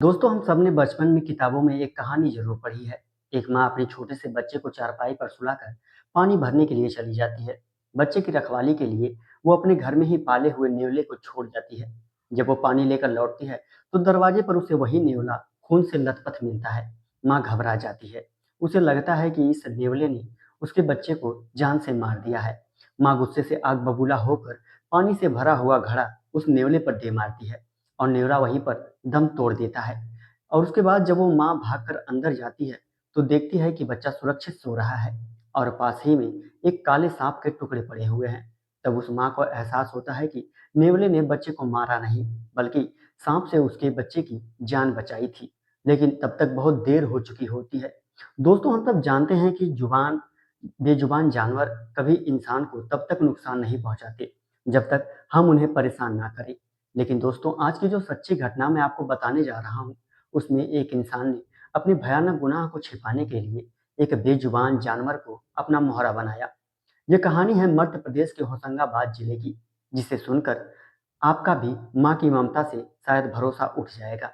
दोस्तों, हम सबने बचपन में किताबों में एक कहानी ज़रूर पढ़ी है। एक माँ अपने छोटे से बच्चे को चारपाई पर सुलाकर पानी भरने के लिए चली जाती है। बच्चे की रखवाली के लिए वो अपने घर में ही पाले हुए नेवले को छोड़ जाती है। जब वो पानी लेकर लौटती है, तो दरवाजे पर उसे वही नेवला खून से लथपथ मिलता है। माँ घबरा जाती है। उसे लगता है कि इस नेवले ने उसके बच्चे को जान से मार दिया है। माँ गुस्से से आग बबूला होकर पानी से भरा हुआ घड़ा उस नेवले पर दे मारती है और नेवला वहीं पर दम तोड़ देता है। और उसके बाद जब वो माँ भागकर अंदर जाती है, तो देखती है कि बच्चा सुरक्षित सो रहा है और पास ही में एक काले सांप के टुकड़े पड़े हुए हैं। तब उस माँ को एहसास होता है कि नेवले ने बच्चे को मारा नहीं, बल्कि सांप से उसके बच्चे की जान बचाई थी। लेकिन तब तक बहुत देर हो चुकी होती है। दोस्तों, हम सब जानते हैं कि बेजुबान जानवर कभी इंसान को तब तक नुकसान नहीं पहुंचाते, जब तक हम उन्हें परेशान ना करें। लेकिन दोस्तों, आज की जो सच्ची घटना मैं आपको बताने जा रहा हूँ, उसमें एक इंसान ने अपने भयानक गुनाह को छिपाने के लिए एक बेजुबान जानवर को अपना मोहरा बनाया। ये कहानी है मध्य प्रदेश के होशंगाबाद जिले की, जिसे सुनकर आपका भी माँ की ममता से शायद भरोसा उठ जाएगा।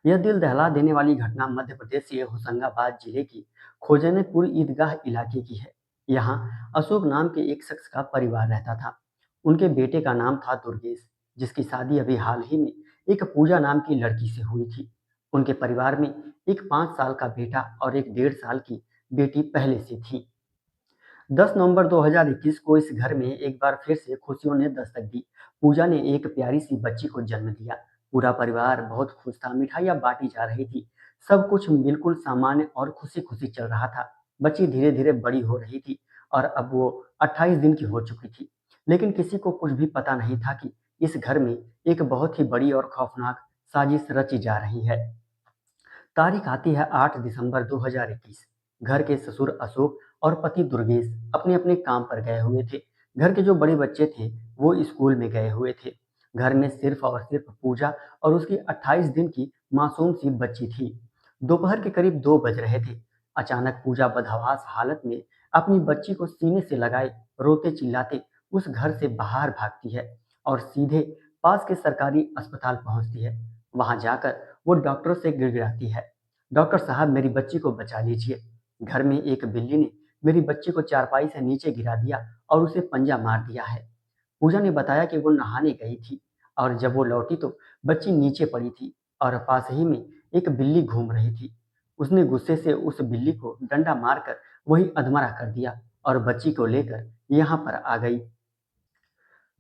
यह दिल दहला देने वाली घटना मध्य प्रदेश के होशंगाबाद जिले की खोजनेपुर ईदगाह इलाके की है। यहाँ अशोक नाम के एक शख्स का परिवार रहता था। उनके बेटे का नाम था दुर्गेश, जिसकी शादी अभी हाल ही में एक पूजा नाम की लड़की से हुई थी। उनके परिवार में एक 5 साल का बेटा और एक 1.5 साल की बेटी पहले से थी। 10 नवंबर 2021 को इस घर में एक बार फिर से खुशियों ने दस्तक दी। पूजा ने एक प्यारी सी बच्ची को जन्म दिया। पूरा परिवार बहुत खुश था, मिठाइयाँ बाँटी जा रही थी। सब कुछ बिल्कुल सामान्य और खुशी-खुशी चल रहा था। बच्ची धीरे-धीरे बड़ी हो रही थी और अब वो 28 दिन की हो चुकी थी। लेकिन किसी को कुछ भी पता नहीं था कि इस घर में एक बहुत ही बड़ी और खौफनाक साजिश रची जा रही है। तारीख आती है 8 दिसंबर 2021। घर के ससुर अशोक और पति दुर्गेश अपने-अपने काम पर गए हुए थे। घर के जो बड़े बच्चे थे, वो स्कूल में गए हुए थे। घर में सिर्फ और सिर्फ पूजा और उसकी 28 दिन की मासूम सी बच्ची थी। दोपहर के करीब 2 बज रहे थे। अचानक पूजा बदहवास हालत में अपनी बच्ची को सीने से लगाए रोते-चिल्लाते उस घर से बाहर भागती है और सीधे पास के सरकारी अस्पताल पहुंचती है। वहां जाकर वो डॉक्टर से गिड़गिड़ाती है, "डॉक्टर साहब, मेरी बच्ची को बचा लीजिए। घर में एक बिल्ली ने मेरी बच्ची को चारपाई से नीचे गिरा दिया और उसे पंजा मार दिया है।" पूजा ने बताया कि वो नहाने गई थी और जब वो लौटी तो बच्ची नीचे पड़ी थी और पास ही में एक बिल्ली घूम रही थी। उसने गुस्से से उस बिल्ली को डंडा मारकर वहीं अधमरा कर दिया और बच्ची को लेकर यहाँ पर आ गई।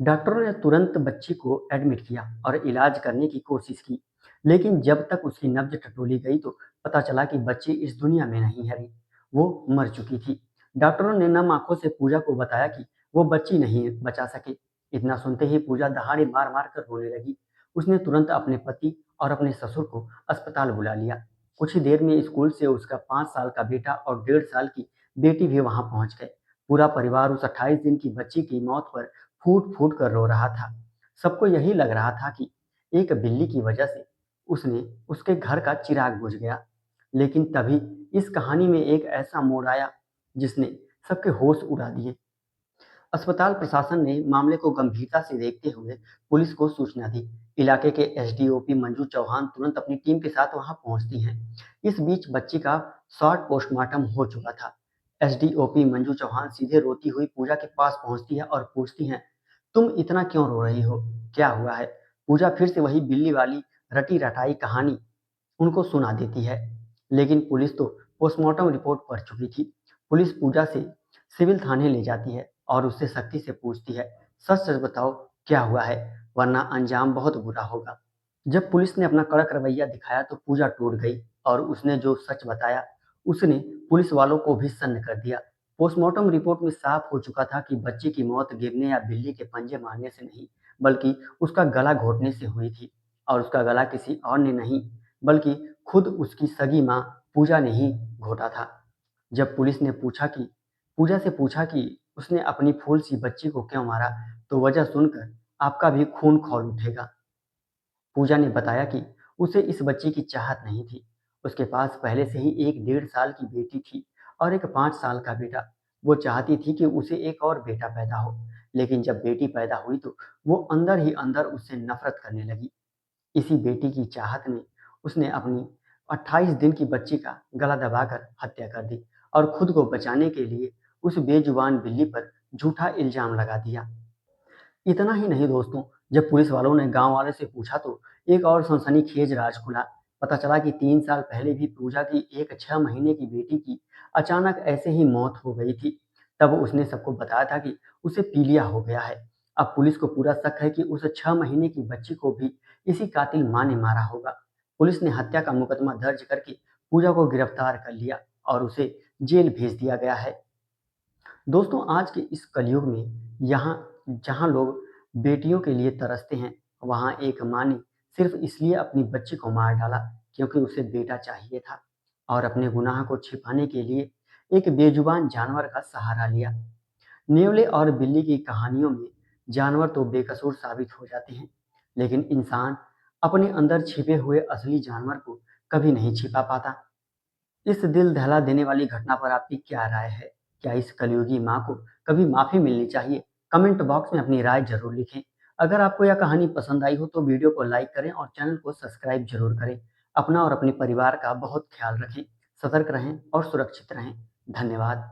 डॉक्टरों ने तुरंत बच्ची को एडमिट किया और इलाज करने की कोशिश की, लेकिन जब तक उसकी नब्ज टटोली गई तो पता चला कि बच्ची इस दुनिया में नहीं है, वो मर चुकी थी। डॉक्टरों ने नम आंखों से पूजा को बताया कि वो बच्ची नहीं बचा सके। इतना सुनते ही पूजा दहाड़े मार मार कर रोने लगी। उसने तुरंत अपने पति और अपने ससुर को अस्पताल बुला लिया। कुछ ही देर में स्कूल से उसका 5 साल का बेटा और 1.5 साल की बेटी भी वहां पहुंच गए। पूरा परिवार उस 28 दिन की बच्ची की मौत पर फूट-फूट कर रो रहा था। सबको यही लग रहा था कि एक बिल्ली की वजह से उसने उसके घर का चिराग बुझ गया। लेकिन तभी इस कहानी में एक ऐसा मोड़ आया जिसने सबके होश उड़ा दिए। अस्पताल प्रशासन ने मामले को गंभीरता से देखते हुए पुलिस को सूचना दी। इलाके के एसडीओपी मंजू चौहान तुरंत अपनी टीम के साथ वहां पहुंचती हैं। इस बीच बच्ची का शॉर्ट पोस्टमार्टम हो चुका था। एसडीओपी मंजू चौहान सीधे रोती हुई पूजा के पास पहुंचती है और पूछती हैं, "तुम इतना क्यों रो रही हो? क्या हुआ है?" पूजा फिर से वही बिल्ली वाली रटी रटाई कहानी उनको सुना देती है। लेकिन पुलिस तो पोस्टमार्टम रिपोर्ट पढ़ चुकी थी। पुलिस पूजा से सिविल थाने ले जाती है और उससे सख्ती से पूछती है, "सच सच बताओ, क्या हुआ है, वरना अंजाम बहुत बुरा होगा।" जब पुलिस ने अपना कड़क रवैया दिखाया तो पूजा टूट गई और उसने जो सच बताया उसने पुलिस वालों को भी सन्न कर दिया। पोस्टमार्टम रिपोर्ट में साफ हो चुका था कि बच्ची की मौत गिरने या बिल्ली के पंजे मारने से नहीं, बल्कि उसका गला घोटने से हुई थी। और उसका गला किसी और ने नहीं, बल्कि खुद उसकी सगी माँ पूजा ने ही घोटा था। जब पुलिस ने पूजा से पूछा कि उसने अपनी फूल सी बच्ची को क्यों मारा, तो वजह सुनकर आपका भी खून खौल उठेगा। पूजा ने बताया कि उसे इस बच्ची की चाहत नहीं थी। उसके पास पहले से ही एक 1.5 साल की बेटी थी और एक 5 साल का बेटा। वो चाहती थी कि उसे एक और बेटा पैदा हो, लेकिन जब बेटी पैदा हुई तो वो अंदर ही अंदर उससे नफरत करने लगी। इसी बेटी की चाहत में उसने अपनी 28 दिन की बच्ची का गला दबाकर हत्या कर दी और खुद को बचाने के लिए उस बेजुबान बिल्ली पर झूठा इल्जाम लगा दिया। इतना ही नहीं दोस्तों, जब पुलिस वालों ने गांव वाले से पूछा तो एक और सनसनीखेज राज खुला। पता चला कि 3 साल पहले भी पूजा की एक 6 महीने की बेटी की अचानक ऐसे ही मौत हो गई थी। तब उसने सबको बताया था कि उसे पीलिया हो गया है। अब पुलिस को पूरा शक है कि उस 6 महीने की बच्ची को भी इसी कातिल माँ ने मारा होगा। पुलिस ने हत्या का मुकदमा दर्ज करके पूजा को गिरफ्तार कर लिया और उसे जेल भेज दिया गया है। दोस्तों, आज के इस कलयुग में यहाँ जहाँ लोग बेटियों के लिए तरसते हैं, वहाँ एक माँ ने सिर्फ इसलिए अपनी बच्ची को मार डाला क्योंकि उसे बेटा चाहिए था और अपने गुनाह को छिपाने के लिए एक बेजुबान जानवर का सहारा लिया। नेवले और बिल्ली की कहानियों में जानवर तो बेकसूर साबित हो जाते हैं, लेकिन इंसान अपने अंदर छिपे हुए असली जानवर को कभी नहीं छिपा पाता। इस दिल दहला देने वाली घटना पर आपकी क्या राय है? क्या इस कलयुगी माँ को कभी माफ़ी मिलनी चाहिए? कमेंट बॉक्स में अपनी राय ज़रूर लिखें। अगर आपको यह कहानी पसंद आई हो तो वीडियो को लाइक करें और चैनल को सब्सक्राइब ज़रूर करें। अपना और अपने परिवार का बहुत ख्याल रखें। सतर्क रहें और सुरक्षित रहें। धन्यवाद।